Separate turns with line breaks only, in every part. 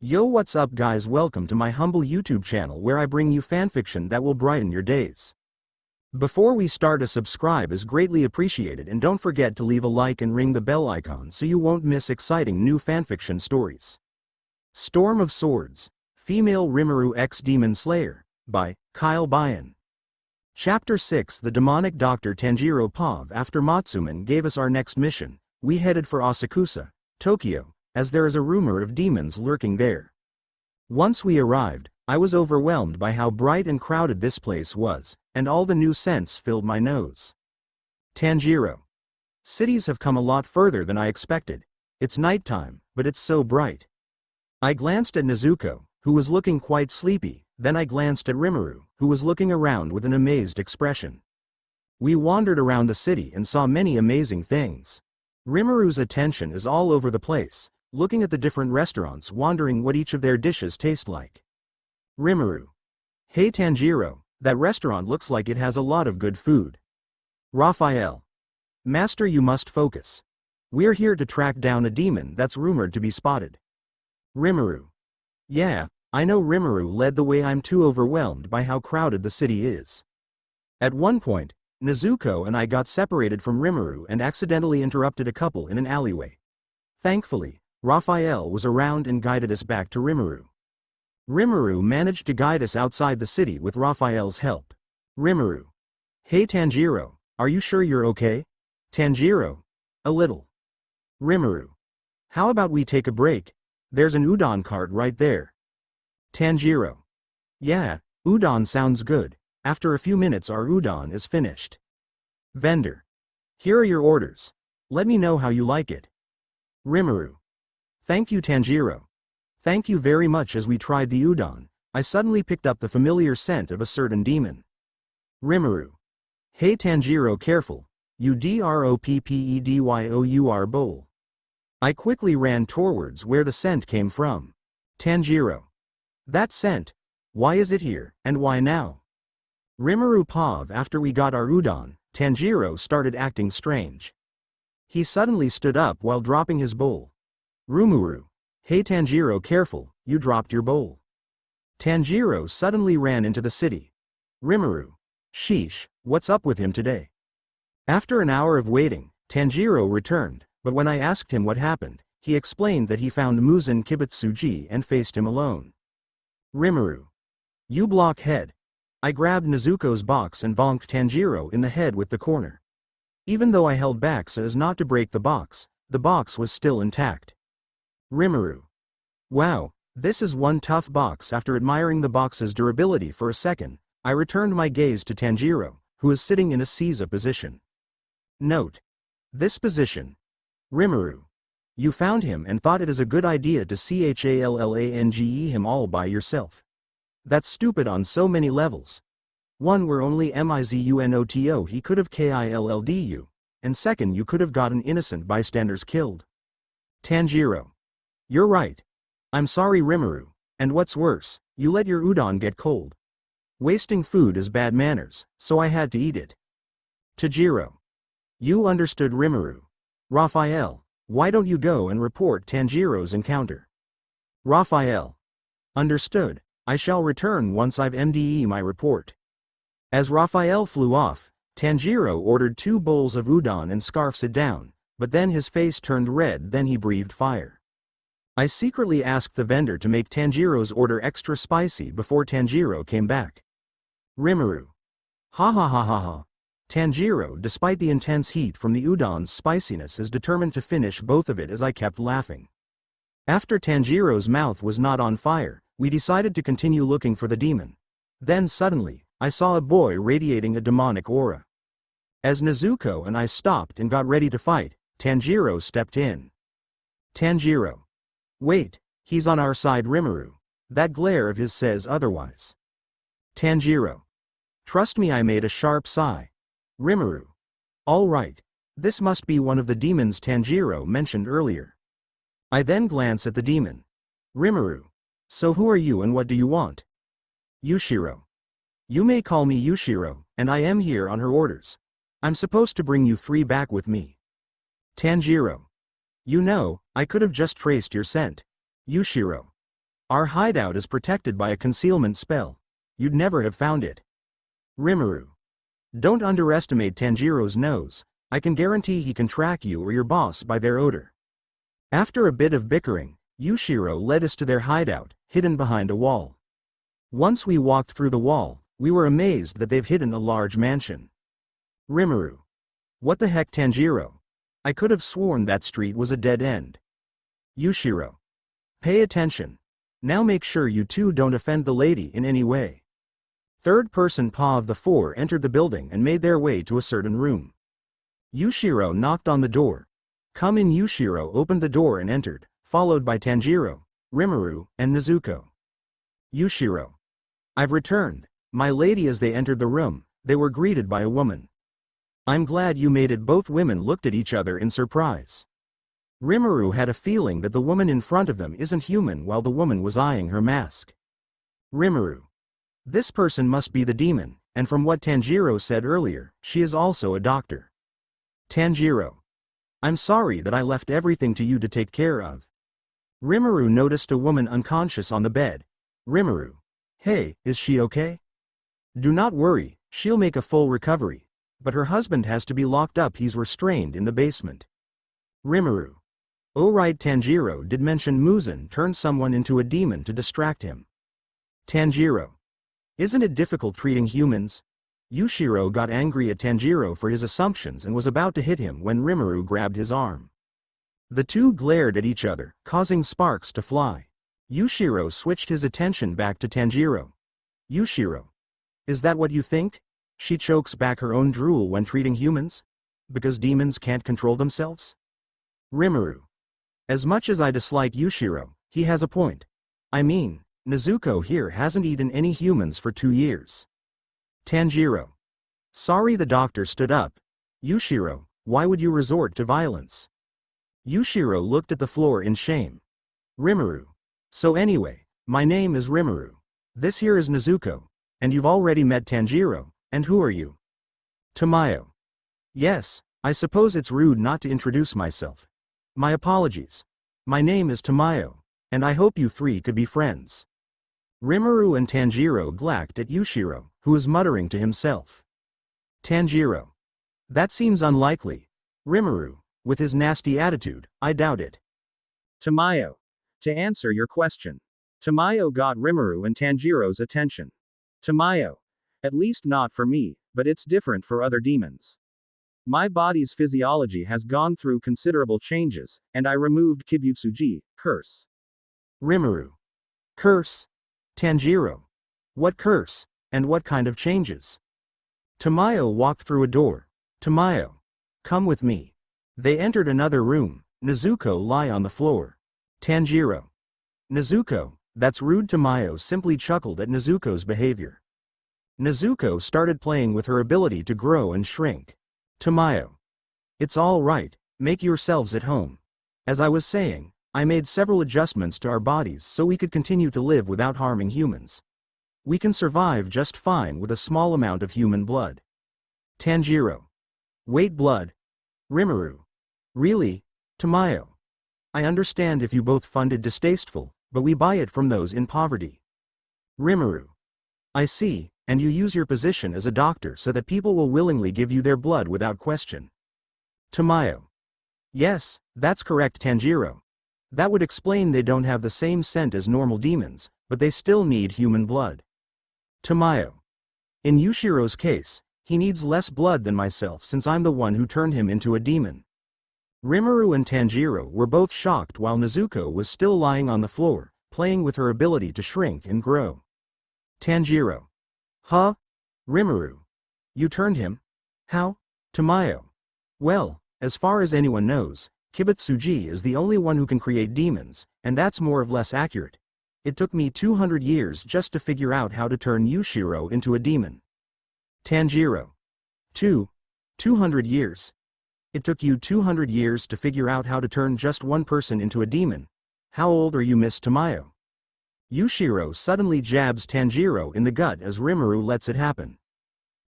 Yo, what's up guys, welcome to my humble YouTube channel where I bring you fanfiction that will brighten your days. Before we start, a subscribe is greatly appreciated, and don't forget to leave a like and ring the bell icon so you won't miss exciting new fanfiction stories. Storm of Swords, Female Rimuru X Demon Slayer, by KyleBayan. Chapter 6. The demonic Dr. Tanjiro Pav. After Matsuman gave us our next mission, we headed for Asakusa, Tokyo, as there is a rumor of demons lurking there. Once we arrived, I was overwhelmed by how bright and crowded this place was, and all the new scents filled my nose. Tanjiro. Cities have come a lot further than I expected. It's nighttime, but it's so bright. I glanced at Nezuko, who was looking quite sleepy, then I glanced at Rimuru, who was looking around with an amazed expression. We wandered around the city and saw many amazing things. Rimuru's attention is all over the place, looking at the different restaurants, wondering what each of their dishes taste like. Rimuru. Hey Tanjiro, that restaurant looks like it has a lot of good food. Raphael. Master, you must focus. We're here to track down a demon that's rumored to be spotted. Rimuru. Yeah, I know. Rimuru led the way. I'm too overwhelmed by how crowded the city is. At one point, Nezuko and I got separated from Rimuru and accidentally interrupted a couple in an alleyway. Thankfully, Raphael was around and guided us back to Rimuru. Rimuru managed to guide us outside the city with Raphael's help. Rimuru. Hey Tanjiro, are you sure you're okay? Tanjiro. A little. Rimuru. How about we take a break? There's an udon cart right there. Tanjiro. Yeah, udon sounds good. After a few minutes our udon is finished. Vendor. Here are your orders. Let me know how you like it. Rimuru. Thank you Tanjiro. Thank you very much. As we tried the udon, I suddenly picked up the familiar scent of a certain demon. Rimuru. Hey Tanjiro, careful. You droppedyour bowl. I quickly ran towards where the scent came from. Tanjiro. That scent. Why is it here, and why now? Rimuru Pav. After we got our udon, Tanjiro started acting strange. He suddenly stood up while dropping his bowl. Rimuru. Hey Tanjiro, careful, you dropped your bowl. Tanjiro suddenly ran into the city. Rimuru. Sheesh, what's up with him today? After an hour of waiting, Tanjiro returned, but when I asked him what happened, he explained that he found Muzan Kibutsuji and faced him alone. Rimuru. You blockhead. I grabbed Nezuko's box and bonked Tanjiro in the head with the corner. Even though I held back so as not to break the box was still intact. Rimuru. Wow, this is one tough box. After admiring the box's durability for a second, I returned my gaze to Tanjiro, who is sitting in a Seiza position. Note. This position. Rimuru. You found him and thought it is a good idea to challange him all by yourself. That's stupid on so many levels. One, were only mizunoto he could have killed you, and second, you could have gotten innocent bystanders killed. Tanjiro. You're right. I'm sorry Rimuru, and what's worse, you let your udon get cold. Wasting food is bad manners, so I had to eat it. Tanjiro. You understood Rimuru. Raphael, why don't you go and report Tanjiro's encounter? Raphael. Understood, I shall return once I've MDE my report. As Raphael flew off, Tanjiro ordered 2 bowls of udon and scarfs it down, but then his face turned red, then he breathed fire. I secretly asked the vendor to make Tanjiro's order extra spicy before Tanjiro came back. Rimuru. Ha ha ha ha ha. Tanjiro, despite the intense heat from the udon's spiciness, is determined to finish both of it as I kept laughing. After Tanjiro's mouth was not on fire, we decided to continue looking for the demon. Then suddenly, I saw a boy radiating a demonic aura. As Nezuko and I stopped and got ready to fight, Tanjiro stepped in. Tanjiro. Wait, he's on our side. Rimuru. That glare of his says otherwise. Tanjiro. Trust me, I made a sharp sigh. Rimuru. All right. This must be one of the demons Tanjiro mentioned earlier. I then glance at the demon. Rimuru. So who are you and what do you want? Yushiro. You may call me Yushiro, and I am here on her orders. I'm supposed to bring you 3 back with me. Tanjiro. You know, I could have just traced your scent. Yushiro. Our hideout is protected by a concealment spell. You'd never have found it. Rimuru. Don't underestimate Tanjiro's nose. I can guarantee he can track you or your boss by their odor. After a bit of bickering, Yushiro led us to their hideout, hidden behind a wall. Once we walked through the wall, we were amazed that they've hidden a large mansion. Rimuru. What the heck, Tanjiro? I could have sworn that street was a dead end. Yushiro. Pay attention. Now make sure you two don't offend the lady in any way. Third person Pa of the four entered the building and made their way to a certain room. Yushiro knocked on the door. Come in. Yushiro opened the door and entered, followed by Tanjiro, Rimuru, and Nezuko. Yushiro. I've returned, my lady. As they entered the room, they were greeted by a woman. I'm glad you made it. Both women looked at each other in surprise. Rimuru had a feeling that the woman in front of them isn't human while the woman was eyeing her mask. Rimuru. This person must be the demon, and from what Tanjiro said earlier, she is also a doctor. Tanjiro. I'm sorry that I left everything to you to take care of. Rimuru noticed a woman unconscious on the bed. Rimuru. Hey, is she okay? Do not worry, she'll make a full recovery. But her husband has to be locked up. He's restrained in the basement. Rimuru. Oh right, Tanjiro did mention Muzan turned someone into a demon to distract him. Tanjiro. Isn't it difficult treating humans? Yushiro got angry at Tanjiro for his assumptions and was about to hit him when Rimuru grabbed his arm. The two glared at each other, causing sparks to fly. Yushiro switched his attention back to Tanjiro. Yushiro. Is that what you think? She chokes back her own drool when treating humans? Because demons can't control themselves? Rimuru. As much as I dislike Yushiro, he has a point. I mean, Nezuko here hasn't eaten any humans for 2 years. Tanjiro. Sorry. The doctor stood up. Yushiro, why would you resort to violence? Yushiro looked at the floor in shame. Rimuru. So anyway, my name is Rimuru. This here is Nezuko, and you've already met Tanjiro, and who are you? Tamayo. Yes, I suppose it's rude not to introduce myself. My apologies. My name is Tamayo, and I hope you three could be friends. Rimuru and Tanjiro glared at Yushiro, who was muttering to himself. Tanjiro. That seems unlikely. Rimuru, with his nasty attitude, I doubt it. Tamayo. To answer your question. Tamayo got Rimuru and Tanjiro's attention. Tamayo. At least not for me, but it's different for other demons. My body's physiology has gone through considerable changes, and I removed Kibutsuji, curse. Rimuru. Curse? Tanjiro. What curse, and what kind of changes? Tamayo walked through a door. Tamayo. Come with me. They entered another room. Nezuko lie on the floor. Tanjiro. Nezuko, that's rude. Tamayo simply chuckled at Nezuko's behavior. Nezuko started playing with her ability to grow and shrink. Tamayo. It's all right, make yourselves at home. As I was saying, I made several adjustments to our bodies so we could continue to live without harming humans. We can survive just fine with a small amount of human blood. Tanjiro. Wait, blood? Rimuru. Really? Tamayo. I understand if you both funded distasteful, but we buy it from those in poverty. Rimuru. I see, and you use your position as a doctor so that people will willingly give you their blood without question. Tamayo. Yes, that's correct. Tanjiro. That would explain they don't have the same scent as normal demons, but they still need human blood. Tamayo. In Yushiro's case, he needs less blood than myself since I'm the one who turned him into a demon. Rimuru and Tanjiro were both shocked while Nezuko was still lying on the floor, playing with her ability to shrink and grow. Tanjiro. Huh? Rimuru. You turned him? How? Tamayo. Well, as far as anyone knows, Kibutsuji is the only one who can create demons, and that's more or less accurate. It took me 200 years just to figure out how to turn Yushiro into a demon. Tanjiro. 200 years? It took you 200 years to figure out how to turn just one person into a demon. How old are you, Miss Tamayo? Yushiro suddenly jabs Tanjiro in the gut as Rimuru lets it happen.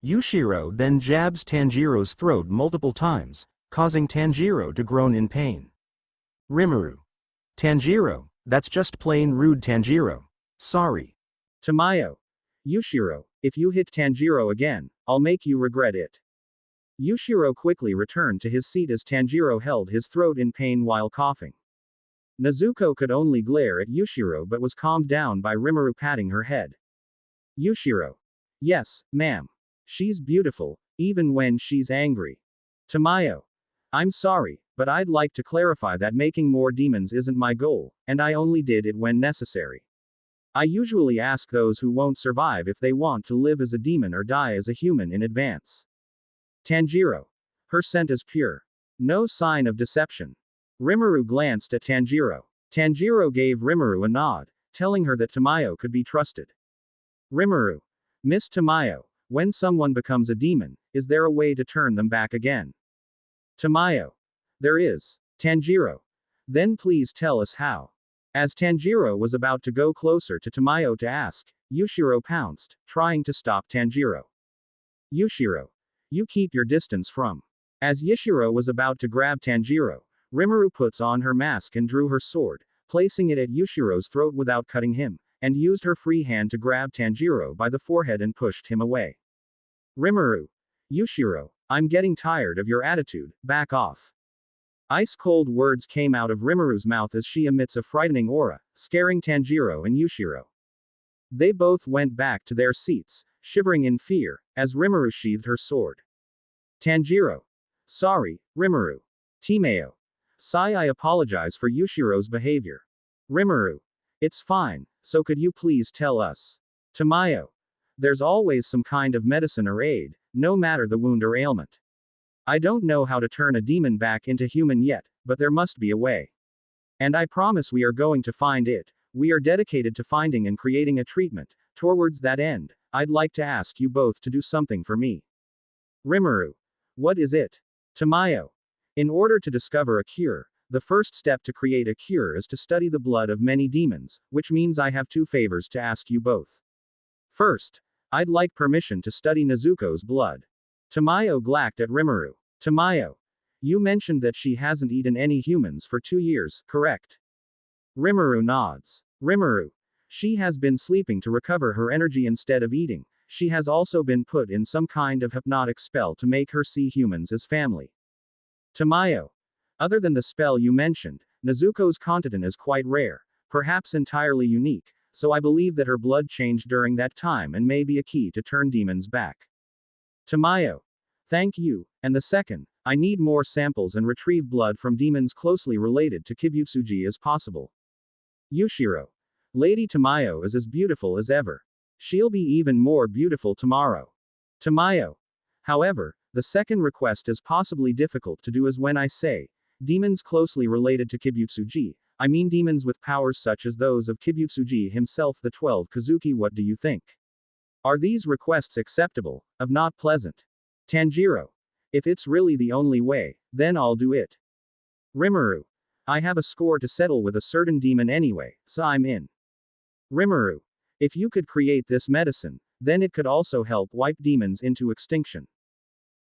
Yushiro then jabs Tanjiro's throat multiple times, causing Tanjiro to groan in pain. Rimuru. Tanjiro, That's just plain rude, Tanjiro. Sorry.
Tamayo. Yushiro, if you hit Tanjiro again, I'll make you regret it. Yushiro quickly returned to his seat as Tanjiro held his throat in pain while coughing. Nezuko could only glare at Yushiro but was calmed down by Rimuru patting her head. Yushiro. Yes, ma'am. She's beautiful, even when she's angry. Tamayo. I'm sorry, but I'd like to clarify that making more demons isn't my goal, and I only did it when necessary. I usually ask those who won't survive if they want to live as a demon or die as a human in advance. Tanjiro. Her scent is pure. No sign of deception. Rimuru glanced at Tanjiro. Tanjiro gave Rimuru a nod, telling her that Tamayo could be trusted. Rimuru. Miss Tamayo, when someone becomes a demon, is there a way to turn them back again? Tamayo. There is. Tanjiro. Then please tell us how. As Tanjiro was about to go closer to Tamayo to ask, Yushiro pounced, trying to stop Tanjiro. Yushiro. You keep your distance from. As Yushiro was about to grab Tanjiro, Rimuru puts on her mask and drew her sword, placing it at Yushiro's throat without cutting him, and used her free hand to grab Tanjiro by the forehead and pushed him away. Rimuru. Yushiro, I'm getting tired of your attitude, back off. Ice-cold words came out of Rimuru's mouth as she emits a frightening aura, scaring Tanjiro and Yushiro. They both went back to their seats, shivering in fear, as Rimuru sheathed her sword. Tanjiro. Sorry, Rimuru. Timeo. Sai, I apologize for Yushiro's behavior. Rimuru. It's fine, so could you please tell us? Tamayo. There's always some kind of medicine or aid, no matter the wound or ailment. I don't know how to turn a demon back into human yet, but there must be a way. And I promise we are going to find it. We are dedicated to finding and creating a treatment. Towards that end, I'd like to ask you both to do something for me. Rimuru. What is it? Tamayo. In order to discover a cure, the first step to create a cure is to study the blood of many demons, which means I have two favors to ask you both. First, I'd like permission to study Nezuko's blood. Tamayo glacked at Rimuru. Tamayo. You mentioned that she hasn't eaten any humans for 2 years, correct? Rimuru nods. Rimuru. She has been sleeping to recover her energy instead of eating. She has also been put in some kind of hypnotic spell to make her see humans as family. Tamayo. Other than the spell you mentioned, Nezuko's content is quite rare, perhaps entirely unique, so I believe that her blood changed during that time and may be a key to turn demons back. Tamayo. Thank you, and the second, I need more samples and retrieve blood from demons closely related to Kibutsuji as possible. Yushiro. Lady Tamayo is as beautiful as ever. She'll be even more beautiful tomorrow. Tamayo. However, the second request is possibly difficult to do as when I say, demons closely related to Kibutsuji, I mean demons with powers such as those of Kibutsuji himself, the 12 Kazuki. What do you think? Are these requests acceptable, if not pleasant? Tanjiro. If it's really the only way, then I'll do it. Rimuru. I have a score to settle with a certain demon anyway, so I'm in. Rimuru. If you could create this medicine, then it could also help wipe demons into extinction.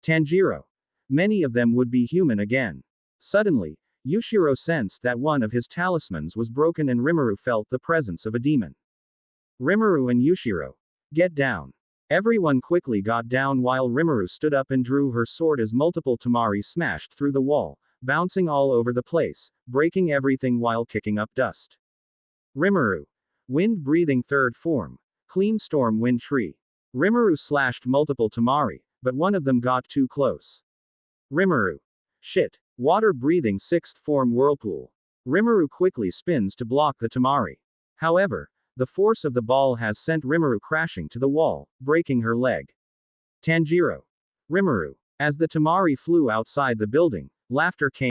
Tanjiro. Many of them would be human again. Suddenly, Yushiro sensed that one of his talismans was broken and Rimuru felt the presence of a demon. Rimuru and Yushiro. Get down. Everyone quickly got down while Rimuru stood up and drew her sword as multiple Tamari smashed through the wall, bouncing all over the place, breaking everything while kicking up dust. Rimuru. Wind-breathing third form. Clean storm wind tree. Rimuru slashed multiple Tamari, but one of them got too close. Rimuru. Shit. Water-breathing sixth form whirlpool. Rimuru quickly spins to block the Tamari. However, the force of the ball has sent Rimuru crashing to the wall, breaking her leg. Tanjiro. Rimuru. As the Tamari flew outside the building, laughter came.